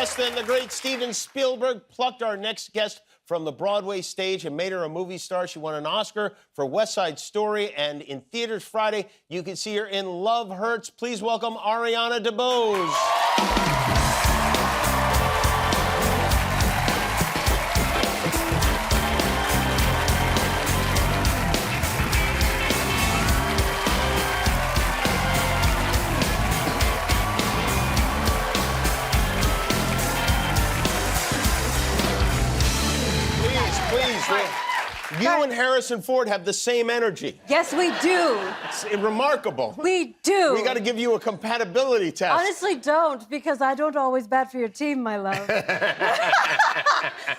less than the great Steven Spielberg plucked our next guest from the Broadway stage and made her a movie star. She won an Oscar for West Side Story, and in theaters Friday, you can see her in Love Hurts. Please welcome Ariana DeBose. You and Harrison Ford have the same energy. Yes, we do. It's remarkable. We do. We got to give you a compatibility test. Honestly, don't, because I don't always bat for your team, my love. But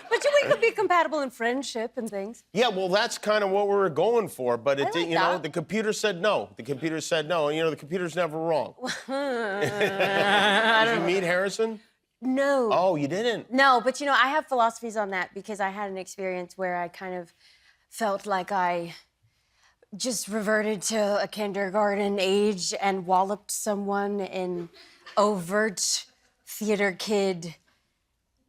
we could be compatible in friendship and things. Yeah, well, that's kind of what we were going for, but it, like you know, that. the computer said no. The computer said no, and you know, the computer's never wrong. Did you meet Harrison? No. Oh, you didn't? No, but you know, I have philosophies on that because I had an experience where I kind of felt like I just reverted to a kindergarten age and walloped someone in overt theater kid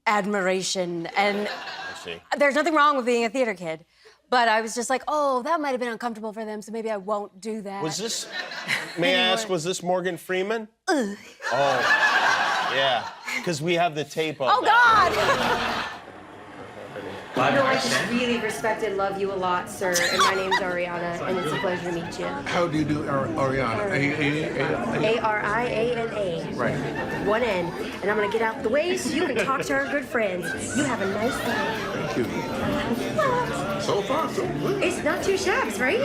admiration. And I see. there's nothing wrong with being a theater kid, but I was just like, oh, that might have been uncomfortable for them, so maybe I won't do that. Was this, may I ask, was this Morgan Freeman? Oh, yeah, because we have the tape of Oh, that. God! No, I just really respect and love you a lot, sir. And my name's Ariana, and it's a pleasure to meet you. How do you do, Ariana? A-R-I-A-N-A. Right. One N. And I'm gonna get out the way so you can talk to our good friends. You have a nice day. Thank you. So far, so good. It's not too shabs, right? I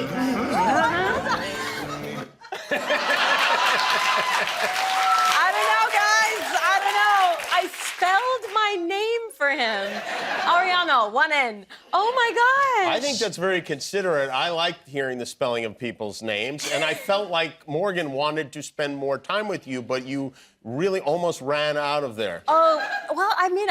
don't know, guys. I don't know. I spelled my name for him. Ariana, one N. Oh, my gosh. I think that's very considerate. I like hearing the spelling of people's names, and I felt like Morgan wanted to spend more time with you, but you really almost ran out of there. Oh, well, I mean,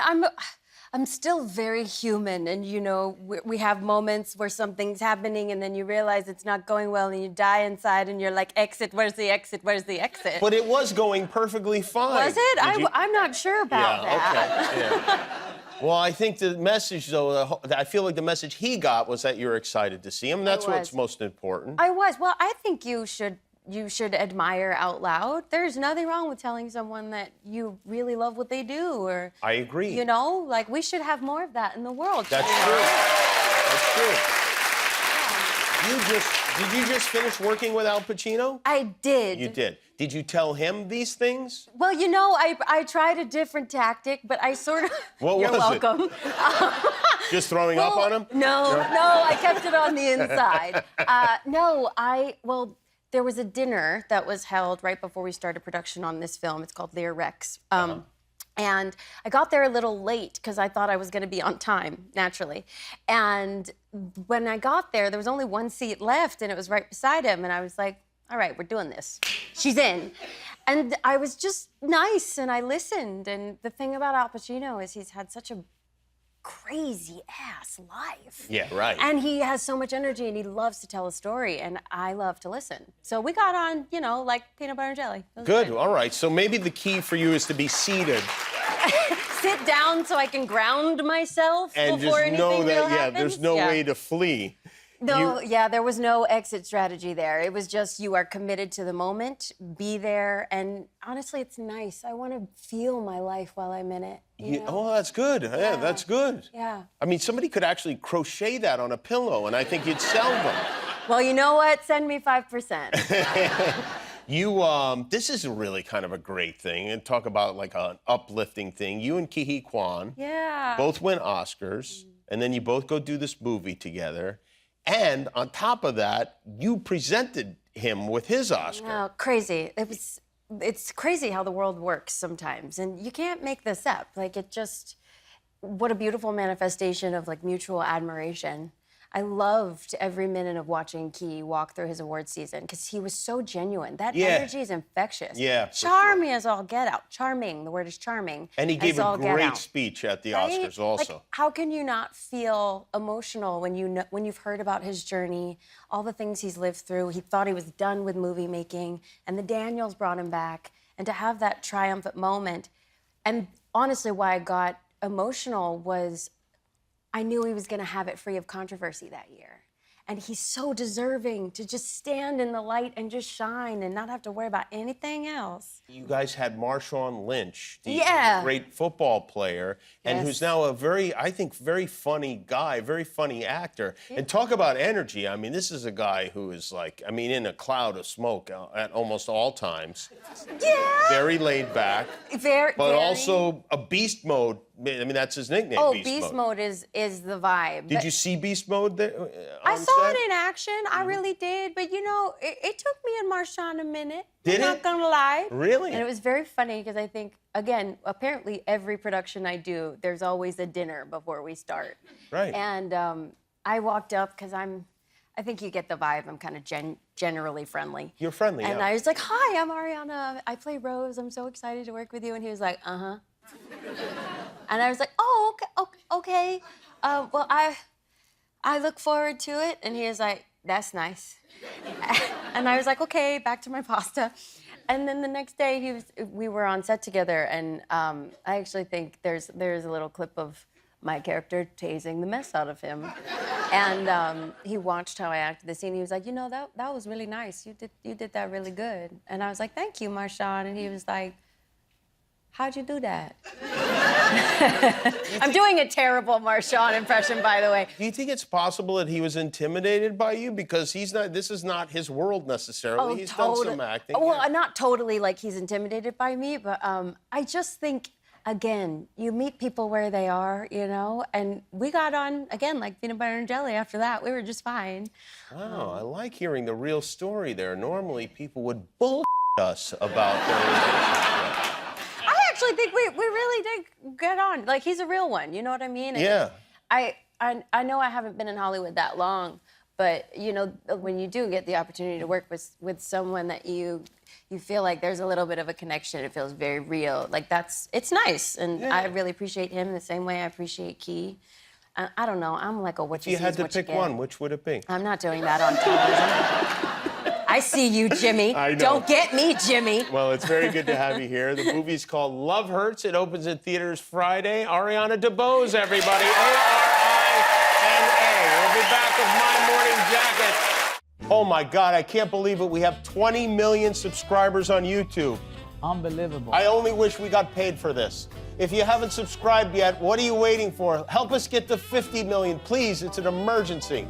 I'm still very human, and you know, we have moments where something's happening and then you realize it's not going well and you die inside and you're like, exit, where's the exit, where's the exit? But it was going perfectly fine. Was it? I'm not sure about that. Okay. Yeah. Well, I think the message, though, I feel like the message he got was that you're excited to see him. That's what's most important. I was. Well, I think you should admire out loud. There's nothing wrong with telling someone that you really love what they do, or I agree. You know, like we should have more of that in the world. That's true. That's true. Did you just finish working with Al Pacino? I did. You did. Did you tell him these things? Well, you know, I tried a different tactic, but I sort of... What You're was welcome. Just throwing up on him? No, I kept it on the inside. Well, there was a dinner that was held right before we started production on this film. It's called Lear Rex. And I got there a little late because I thought I was going to be on time, naturally. And when I got there was only one seat left, and it was right beside him. And I was like, all right, we're doing this. She's in. And I was just nice, and I listened. And the thing about Al Pacino is he's had such a crazy-ass life. Yeah, right. And he has so much energy, and he loves to tell a story, and I love to listen. So we got on, you know, like peanut butter and jelly. Good, all right. So maybe the key for you is to be seated. Sit down so I can ground myself and before just anything know that, real happens. there's no way to flee. No, there was no exit strategy there. It was just you are committed to the moment, be there, and honestly, it's nice. I want to feel my life while I'm in it. You know? Oh, that's good. Yeah, that's good. Yeah. I mean, somebody could actually crochet that on a pillow, and I think you'd sell them. Well, you know what? Send me 5%. This is really kind of a great thing, and talk about like an uplifting thing. You and Ke Huy Quan both win Oscars, and then you both go do this movie together. And on top of that, you presented him with his Oscar. Oh, crazy. It's crazy how the world works sometimes, and you can't make this up. Like, what a beautiful manifestation of like mutual admiration. I loved every minute of watching Ke walk through his award season because he was so genuine. That energy is infectious. Yeah. Charming as all get out. Charming. The word is charming. And he gave a great speech at the Oscars also. Like, how can you not feel emotional when you've heard about his journey, all the things he's lived through? He thought he was done with movie making, and the Daniels brought him back, and to have that triumphant moment. And honestly why I got emotional was I knew he was going to have it free of controversy that year. And he's so deserving to just stand in the light and just shine and not have to worry about anything else. You guys had Marshawn Lynch, the great football player, and who's now a very, I think, very funny guy, very funny actor. Yeah. And talk about energy. I mean, this is a guy who is like, I mean, in a cloud of smoke at almost all times. Yeah. Very laid back. But also a beast mode. I mean, that's his nickname, Beast mode is the vibe. Did you see Beast Mode there? I saw it in action. I really did. But, you know, it took me and Marshawn a minute. Did it? I'm not going to lie. Really? And it was very funny because I think, again, apparently every production I do, there's always a dinner before we start. Right. And I walked up because I think you get the vibe. I'm kind of generally friendly. You're friendly, And I was like, hi, I'm Ariana. I play Rose. I'm so excited to work with you. And he was like, uh-huh. And I was like, oh, okay. Well, I look forward to it. And he was like, that's nice. And I was like, okay, back to my pasta. And then the next day, we were on set together, and I actually think there's a little clip of my character tasing the mess out of him. And he watched how I acted the scene. He was like, you know, that was really nice. You did that really good. And I was like, thank you, Marshawn. And he was like, how'd you do that? I'm doing a terrible Marshawn impression, by the way. Do you think it's possible that he was intimidated by you? Because this is not his world necessarily. He's done some acting. Well, not totally like he's intimidated by me, but I just think, again, you meet people where they are, you know? And we got on, again, like peanut butter and jelly after that. We were just fine. Wow, I like hearing the real story there. Normally, people would bull us about their relationship. I actually think we really did get on. Like, he's a real one, you know what I mean? And yeah. I know I haven't been in Hollywood that long, but, you know, when you do get the opportunity to work with someone that you feel like there's a little bit of a connection, it feels very real. Like, it's nice. And I really appreciate him the same way I appreciate Ke. I don't know. I'm like a what you see is what you get. If you had to pick one, which would it be? I'm not doing that on television. I see you, Jimmy. I know. Don't get me, Jimmy. Well, it's very good to have you here. The movie's called Love Hurts. It opens in theaters Friday. Ariana DeBose, everybody. A-R-I-N-A. We'll be back with My Morning Jacket. Oh, my God. I can't believe it. We have 20 million subscribers on YouTube. Unbelievable. I only wish we got paid for this. If you haven't subscribed yet, what are you waiting for? Help us get to 50 million, please. It's an emergency.